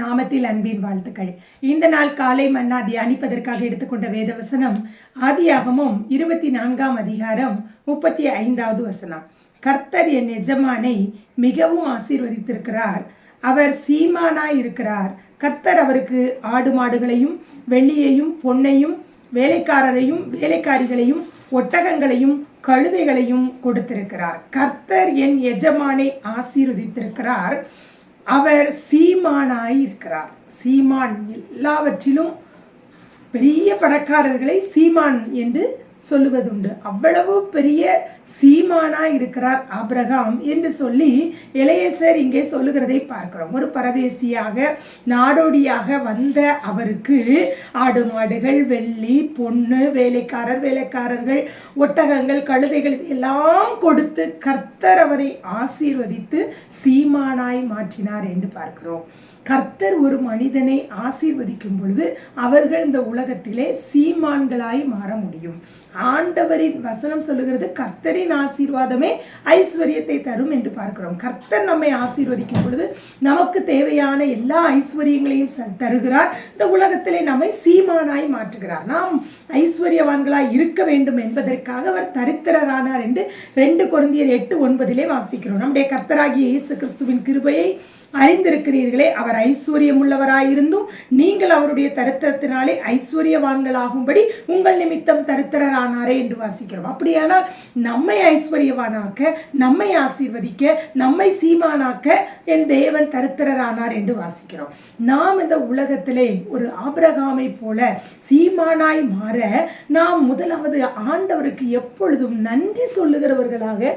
நாமத்தில் அன்பின் வாழ்த்துக்கள். இந்த நாள் காலை மன்னா தியானிப்பதற்காக எடுத்துக்கொண்ட வேத வசனம் ஆதியாகமம் 24ஆம் அதிகாரம் 35வது வசனம். கர்த்தர் என் எஜமானை மிகவும் ஆசீர்வதித்திருக்கிறார், அவர் சீமானாய் இருக்கிறார். கர்த்தர் அவருக்கு ஆடு மாடுகளையும் வெள்ளியையும் பொன்னையும் வேலைக்காரரையும் வேலைக்காரிகளையும் ஒட்டகங்களையும் கழுதைகளையும் கொடுத்திருக்கிறார். கர்த்தர் என் எஜமானை ஆசீர்வதித்திருக்கிறார், அவர் சீமானாய் இருக்கிறார். சீமான் எல்லாவற்றிலும் பெரிய பணக்காரர்களை சீமான் என்று சொல்லுவதுண்டு. அவ்வளவு பெரிய சீமானாய் இருக்கிறார் ஆபிரகாம் என்று சொல்லி எலியேசர் இங்கே சொல்லுகிறதை பார்க்கிறோம். ஒரு பரதேசியாக நாடோடியாக வந்த அவருக்கு ஆடு மாடுகள் வெள்ளி பொண்ணு வேலைக்காரர்கள் ஒட்டகங்கள் கழுதைகள் எல்லாம் கொடுத்து கர்த்தர் அவரை ஆசீர்வதித்து சீமானாய் மாற்றினார் என்று பார்க்கிறோம். கர்த்தர் ஒரு மனிதனை ஆசீர்வதிக்கும் பொழுது அவர்கள் இந்த உலகத்திலே சீமான்களாய் மாற முடியும். ஆண்டவரின் வசனம் சொல்லுகிறது கர்த்தரின் ஆசீர்வாதமே ஐஸ்வர்யத்தை தரும் என்று பார்க்கிறோம். கர்த்தர் நம்மை ஆசீர்வதிக்கும் பொழுது நமக்கு தேவையான எல்லா ஐஸ்வர்யங்களையும் தருகிறார். இந்த உலகத்திலே நம்மை சீமானாய் மாற்றுகிறார். நாம் ஐஸ்வர்யவான்களாய் இருக்க வேண்டும் என்பதற்காக அவர் தரித்திரரானார் என்று 2 கொரிந்தியர் 8:9 வாசிக்கிறோம். நம்முடைய கர்த்தராகிய இயேசு கிறிஸ்துவின் கிருபையை அறிந்திருக்கிறீர்களே, அவர் ஐஸ்வர்யம் உள்ளவராயிருந்தும் நீங்கள் அவருடைய தரித்திரத்தினாலே ஐஸ்வர்யவான்களாகும்படி உங்கள் நிமித்தம் தரித்திரரானாரே என்று வாசிக்கிறோம். அப்படியானால் நம்மை ஐஸ்வர்யவானாக்க, நம்மை ஆசீர்வதிக்க, நம்மை சீமானாக்க என் தேவன் தரித்திரரானார் என்று வாசிக்கிறோம். நாம் இந்த உலகத்திலே ஒரு ஆபிரகாமை போல சீமானாய் மாற நாம் முதலாவது ஆண்டவருக்கு எப்பொழுதும் நன்றி சொல்லுகிறவர்களாக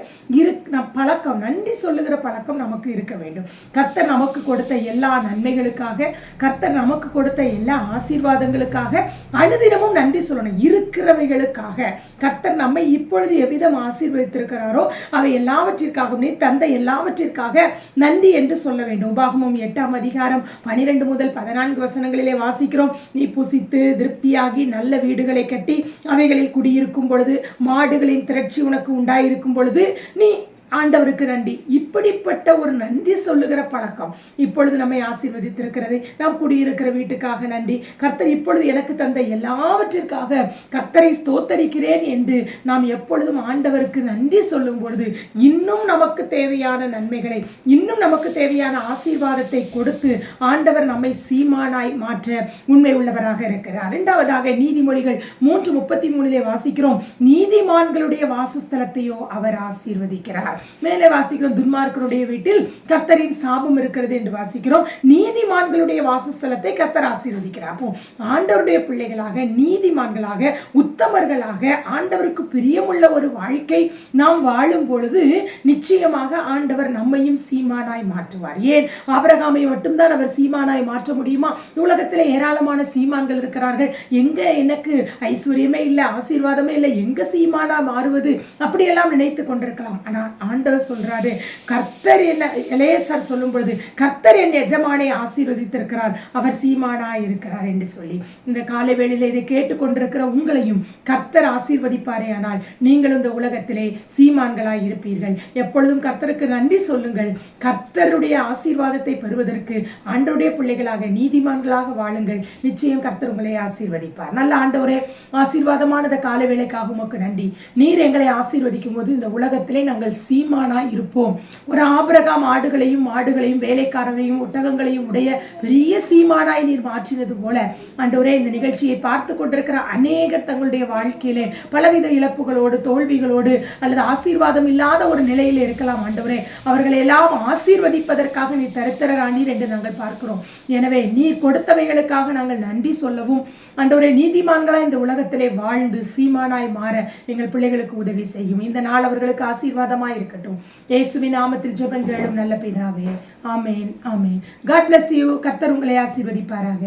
பழக்கம், நன்றி சொல்லுகிற பழக்கம் நமக்கு இருக்க வேண்டும். கர்த்தர் நமக்கு கொடுத்த எல்லா நன்மைகளுக்காக, கர்த்தர் நமக்கு கொடுத்த எல்லா ஆசீர்வாதங்களுக்காக அனுதினமும் நன்றி சொல்லணும். இருக்கிறவைகளுக்காக கர்த்தர் நம்மை இப்பொழுது எவ்விதம் ஆசீர்வதித்திருக்கிறாரோ அவை எல்லாவற்றிற்காகவும் நீ தந்த எல்லாவற்றிற்காக நன்றி என்று சொல்ல வேண்டும். உபாகமம் 8ஆம் அதிகாரம் 12 முதல் 14 வசனங்களிலே வாசிக்கிறோம். நீ புசித்து திருப்தியாகி நல்ல வீடுகளை கட்டி அவைகளில் குடியிருக்கும் பொழுது, மாடுகளின் திரட்சி உனக்கு உண்டாயிருக்கும் பொழுது நீ ஆண்டவருக்கு நன்றி. இப்படிப்பட்ட ஒரு நன்றி சொல்லுகிற பழக்கம் இப்பொழுது நம்மை ஆசீர்வதித்திருக்கிறது. நாம் குடியிருக்கிற வீட்டுக்காக நன்றி, கர்த்தர் இப்பொழுது எனக்கு தந்த எல்லாவற்றிற்காக கர்த்தரை ஸ்தோத்தரிக்கிறேன் என்று நாம் எப்பொழுதும் ஆண்டவருக்கு நன்றி சொல்லும் பொழுது இன்னும் நமக்கு தேவையான நன்மைகளை, இன்னும் நமக்கு தேவையான ஆசீர்வாதத்தை கொடுத்து ஆண்டவர் நம்மை சீமானாய் மாற்ற உண்மை உள்ளவராக இருக்கிறார். 2வதாக நீதிமொழிகள் 3:33 வாசிக்கிறோம். நீதிமான்களுடைய வாசஸ்தலத்தையோ அவர் ஆசீர்வதிக்கிறார். மேலே வாசிக்கிறோம், துன்மார்க்கருடைய வீட்டில் கர்த்தரின் சாபம் இருக்கிறது என்று வாசிக்கிறோம். நீதிமான்களுடைய வாசஸ்தலத்தை கர்த்தர் ஆசீர்வதிக்கிறார். அப்போ ஆண்டவருடைய பிள்ளைகளாக, நீதிமான்களாக, உத்தமர்களாக, ஆண்டவருக்கு பிரியமுள்ள ஒரு வாழ்க்கை நாம் வாழும் பொழுது நிச்சயமாக ஆண்டவர் நம்மையும் சீமானாய் மாற்றுவார். ஏன் ஆபிரகாமை மட்டும்தான் அவர் சீமானாய் மாற்ற முடியுமா? உலகத்தில் ஏராளமான சீமான்கள் இருக்கிறார்கள். எங்க எனக்கு ஐஸ்வர்யமே இல்லை, ஆசீர்வாதமே இல்லை, எங்க சீமானா மாறுவது அப்படியெல்லாம் நினைத்து கொண்டிருக்கலாம். ஆனால் ஆண்டவர் சொல்றாரு, கர்த்தர் என்ன, எலியேசர் சொல்லும் பொழுது கர்த்தர் என் எஜமானை ஆசீர்வதித்திருக்கிறார், அவர் சீமானாய் இருக்கிறார் என்று சொல்லி இந்த காலை வேளையில இதை கேட்டுக்கொண்டிருக்கிற உங்களையும் கர்த்தர் ஆசீர்வதிப்பாரே. ஆனால் நீங்கள் இந்த உலகத்திலே சீமான்களாய் இருப்பீர்கள். எப்பொழுதும் கர்த்தருக்கு நன்றி சொல்லுங்கள். கர்த்தருடைய ஆசீர்வாதத்தை பெறுவதற்கு ஆண்டவருடைய பிள்ளைகளாக, நீதிமான்களாக வாழுங்கள். நிச்சயம் கர்த்தர் உங்களை ஆசீர்வதிப்பார். நல்ல ஆண்டவரே, ஆசீர்வாதமான காலை வேளைக்காக உமக்கு நன்றி. நீர் எங்களை ஆசீர்வதிக்கும் போது இந்த உலகத்திலே நாங்கள் சீமானாய் இருப்போம். ஒரு ஆபிரகாம் ஆடுகளையும் மாடுகளையும் வேலைக்காரரையும் ஒட்டகங்களையும் உடைய பெரிய சீமானாய் நீர் மாற்றினது போல ஆண்டவரே, இந்த நிகழ்ச்சியை பார்த்து கொண்டிருக்கிற அநேகர் தங்களுடைய வாழ்க்கையிலே பலவித இழப்புகளோடு, தோல்விகளோடு அல்லது ஆசீர்வாதம் இல்லாத ஒரு நிலையில் இருக்கலாம். ஆண்டவரே, அவர்களை எல்லாம் ஆசீர்வதிப்பதற்காக நீ தரித்திரரானீர் என்று நாங்கள் பார்க்கிறோம். எனவே நீர் கொடுத்தவைகளுக்காக நாங்கள் நன்றி சொல்லவும் ஆண்டவரே, நீதிமான்களாய் இந்த உலகத்திலே வாழ்ந்து சீமானாய் மாற எங்கள் பிள்ளைகளுக்கு உதவி செய்யும். இந்த நாள் அவர்களுக்கு ஆசீர்வாதமாய் இருக்கட்டும். இயேசுவின் நாமத்தில் ஜெபம் கேளும் நல்ல பிதாவே. ஆமென், ஆமென். God bless you. கர்த்தர் உங்களை ஆசீர்வதிப்பாராக.